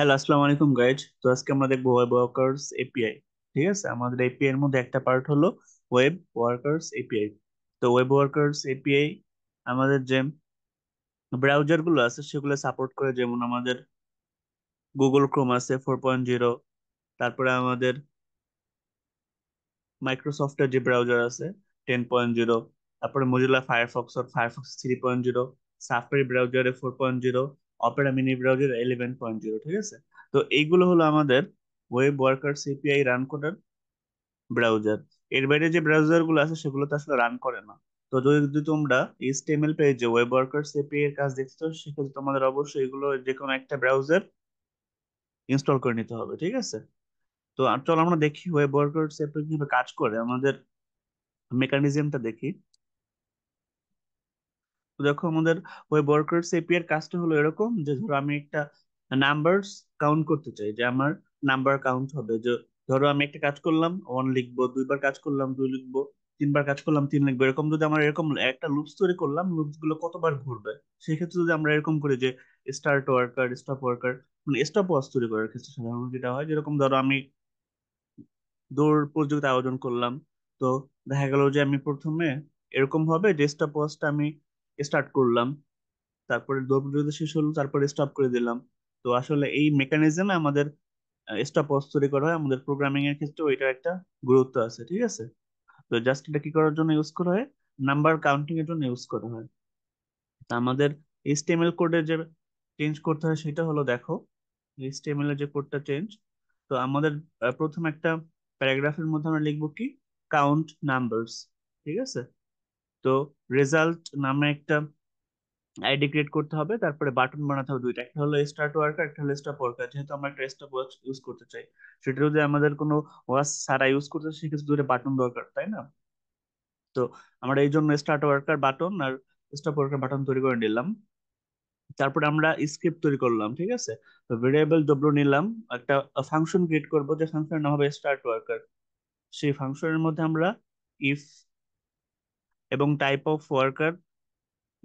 Hello, আসসালামু আলাইকুম guys. তো আজকে আমরা দেখবো ওয়েব ওয়ার্কার্স এপিআই। ঠিক আছে, আমাদের এপিআই এর মধ্যে একটা পার্ট হলো ওয়েব ওয়ার্কার্স এপিআই। তো ওয়েব ওয়ার্কার্স এপিআই আমাদের যে ব্রাউজার গুলো আছে সেগুলো সাপোর্ট করে, যেমন আমাদের গুগল ক্রোম আছে 4.0, তারপরে আমাদের মাইক্রোসফটের যে ব্রাউজার আছে 10.0, তারপরে মজিলা ফায়ারফক্স আর ফায়ারফক্স 3.0, সাফারি ব্রাউজারে 4.0, অপেরা মিনি ব্রাউজার 11.0। ঠিক আছে, তো এইগুলো হলো আমাদের ওয়েব ওয়ার্কার্স এপিআই রান করার ব্রাউজার। এর বাইরে যে ব্রাউজার গুলো আছে সেগুলো তো আসলে রান করে না। তো যদি তোমরা এইচটিএমএল পেজে ওয়েব ওয়ার্কার্স এপিআই এর কাজ দেখছো, সেক্ষেত্রে তোমাদের অবশ্যই এগুলো যে কোনো একটা ব্রাউজার ইনস্টল করে নিতে হবে। ঠিক আছে, তো চলো আমরা দেখি ওয়েব ওয়ার্কার্স এপিআই কিভাবে কাজ করে, আমাদের মেকানিজমটা দেখি। তো দেখো, আমাদের ওয়েব ওয়ার্কার্স এপিআই এর কাজটা হলো এরকম যে, ধরো আমি একটা নাম্বারস কাউন্ট করতে চাই, যে আমার নাম্বার কাউন্ট হবে, যে ধরো আমি একটা কাজ করলাম 1 লিখবো, দুইবার কাজ করলাম 2 লিখবো, তিনবার কাজ করলাম 3 লিখবো। এরকম যদি আমরা এরকম একটা লুপস তৈরি করলাম, লুপস গুলো কতবার ঘুরবে, সেক্ষেত্রে যদি আমরা এরকম করি যে স্টার্ট ওয়ার্কার, স্টপ ওয়ার্কার, মানে স্টপ ওয়াচ তৈরি করার ক্ষেত্রে সাধারণত যেটা হয়, যেরকম ধরো আমি দৌড় প্রতিযোগিতা আয়োজন করলাম। তো দেখা গেল যে আমি প্রথমে এরকম ভাবে যে স্টপ ওয়াচটা আমি স্টার্ট করলাম, তারপরে দৌড় প্রতিযোগিতা শেষ হলো, তারপরে স্টপ করে দিলাম। তো আসলে এই মেকানিজমে আমাদের স্টপ ওয়াচ তৈরি করা হয়, আমাদের প্রোগ্রামিং এর ক্ষেত্রে এটার একটা গুরুত্ব আছে। ঠিক আছে, তো জাস্ট এটা কি করার জন্য ইউজ করা হয়, নাম্বার কাউন্টিং এর জন্য ইউজ করা হয়। তা আমাদের এইচটিএমএল কোডে যে চেঞ্জ করতে হয় সেটা হলো, দেখো এইচটিএমএল এর যে কোডটা চেঞ্জ। তো আমাদের প্রথম একটা প্যারাগ্রাফের মধ্যে আমরা লিখবো কি, কাউন্ট নাম্বারস। ঠিক আছে, তো রেজাল্ট নামে একটা আইডি ক্রিয়েট করতে হবে, তারপরে বাটন বানাতে হবে দুইটা, একটা হলো স্টার্ট ওয়ার্কার, একটা হলো স্টপ ওয়ার্কার। যেহেতু আমরা একটা স্টপ ওয়াচ ইউজ করতে চাই, সেটা যদি আমাদের কোনো ওয়াচ ছাড়া ইউজ করতে চাই, সেক্ষেত্রে দুইটা বাটন দরকার, তাই না? তো আমরা এই জন্য স্টার্ট ওয়ার্কার বাটন আর স্টপ ওয়ার্কার বাটন তৈরি করে নিলাম। তারপরে আমরা স্ক্রিপ্ট তৈরি করলাম। ঠিক আছে, তো ভেরিয়েবল ডব্লিউ নিলাম, একটা ফাংশন ক্রিয়েট করব, যে ফাংশনের নাম হবে স্টার্ট ওয়ার্কার। সেই ফাংশনের মধ্যে আমরা ইফ এবং টাইপ অফ ওয়ার্কার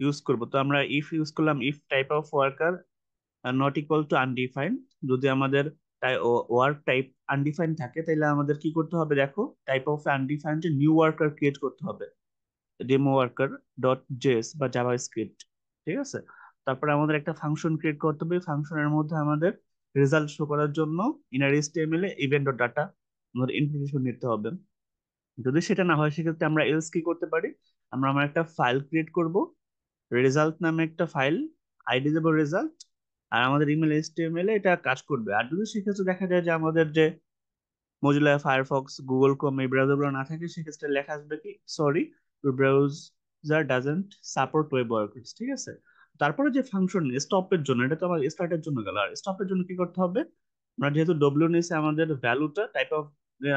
ইউজ করব। তো আমরা ইফ ইউজ করলাম, if type of worker not equal to undefined. যদি আমাদের ওয়ার্ক টাইপ আনডিফাইন্ড থাকে, তাহলে আমাদের কি করতে হবে, দেখো type of undefined new worker create করতে হবে, ডেমো ওয়ার্কার ডট জেএস বা জাভা স্ক্রিপ্ট। ঠিক আছে, তারপরে আমাদের একটা ফাংশন ক্রিয়েট করতে হবে, ফাংশনের মধ্যে আমাদের রেজাল্ট শো করার জন্য ইনার এইচটিএমএল এ ইভেন্ট ডট ডাটা আমাদের ইনপুটেশন নিতে হবে। যদি সেটা না হয়, সেক্ষেত্রে আমরা এলস কি করতে পারি, আমরা আমার একটা ফাইল ক্রিয়েট করব, রেজাল্ট নামে একটা ফাইল, আইডি দেবো রেজাল্ট, আর আমাদের ইমেল এইচটিএমএল এ এটা কাজ করবে। আর যদি সেক্ষেত্রে দেখা যায় যে আমাদের যে মজিলা ফায়ারফক্স, গুগল ক্রোম এই ব্রাউজারগুলো না থাকে, সেক্ষেত্রে লেখা আসবে কি, sorry your browser doesn't support web workers. ঠিক আছে, তারপরে যে ফাংশন স্টপের জন্য, এটা তো আমার স্টার্টের জন্য গেল, আর স্টপের জন্য কি করতে হবে, আমরা যেহেতু ডব্লিউ নিয়েছি, আমাদের ভ্যালুটা টাইপ অফ,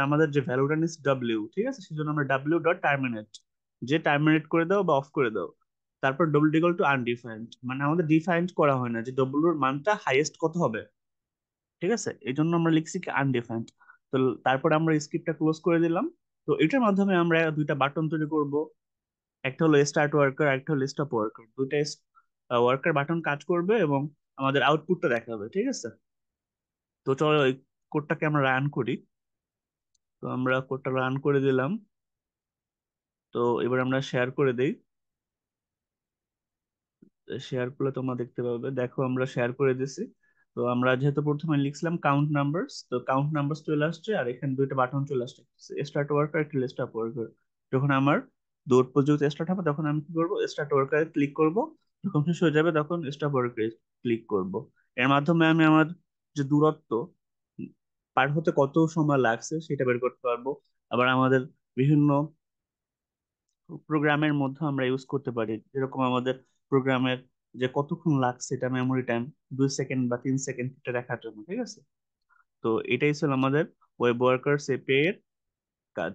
আমাদের যে ভ্যালুটা নিয়েছি ডব্লিউ। ঠিক আছে, সেজন্য আমরা ডাব্লিউ ডট টার্মিনেট, যে টার্মিনেট করে দাও বা অফ করে দাও। তারপর ডব্লিউ ইকুয়াল টু আনডিফাইন্ড, মানে আমাদের ডিফাইন্ড করা হয় না যে ডব্লিউর মানটা হাইয়েস্ট কত হবে। ঠিক আছে, এই জন্য আমরা লিখছি কি আনডিফাইন্ড। তো তারপরে আমরা স্ক্রিপ্টটা ক্লোজ করে দিলাম। তো এটার মাধ্যমে আমরা দুইটা বাটন তৈরি করব, একটা হলো স্টার্ট ওয়ার্কার, একটা হলো স্টপ ওয়ার্কার। দুইটা ওয়ার্কার বাটন কাজ করবে এবং আমাদের আউটপুটটা দেখাবে। ঠিক আছে, তো চলো এই কোডটাকে আমরা রান করি। তো আমরা কোডটা রান করে দিলাম। তো এবার আমরা শেয়ার করে দেই, শেয়ার করলে তোমরা দেখতে পাবে, দেখো আমরা শেয়ার করে দিছি। তো আমরা যেহেতু প্রথমে লিখছিলাম কাউন্ট নাম্বারস, তো কাউন্ট নাম্বারস চলে আসছে, আর এখানে দুইটা বাটন চলে আসছে, স্টার্ট ওয়ার্কার, একটা স্টপ ওয়ার্কার। যখন আমার দৌড় প্রতিযোগিতা স্টার্ট হবে, তখন আমি কি করবো, স্টার্ট ওয়ার্কারে ক্লিক করব, যখন শেষ হয়ে যাবে তখন স্টপ ওয়ার্কারে ক্লিক করব। এর মাধ্যমে আমি আমার যে দূরত্ব পার হতে কত সময় লাগছে সেটা বের করতে পারবো। আবার আমাদের বিভিন্ন প্রোগ্রামের মধ্যে আমরা ইউজ করতে পারি, যেরকম আমাদের প্রোগ্রামের যে কতক্ষণ লাগছে, এটা মেমোরি টাইম 2 সেকেন্ড বা 3 সেকেন্ড এটা দেখার জন্য। ঠিক আছে, তো এটাই ছিল আমাদের ওয়েব ওয়ার্কার্স এপিআই এর কাজ।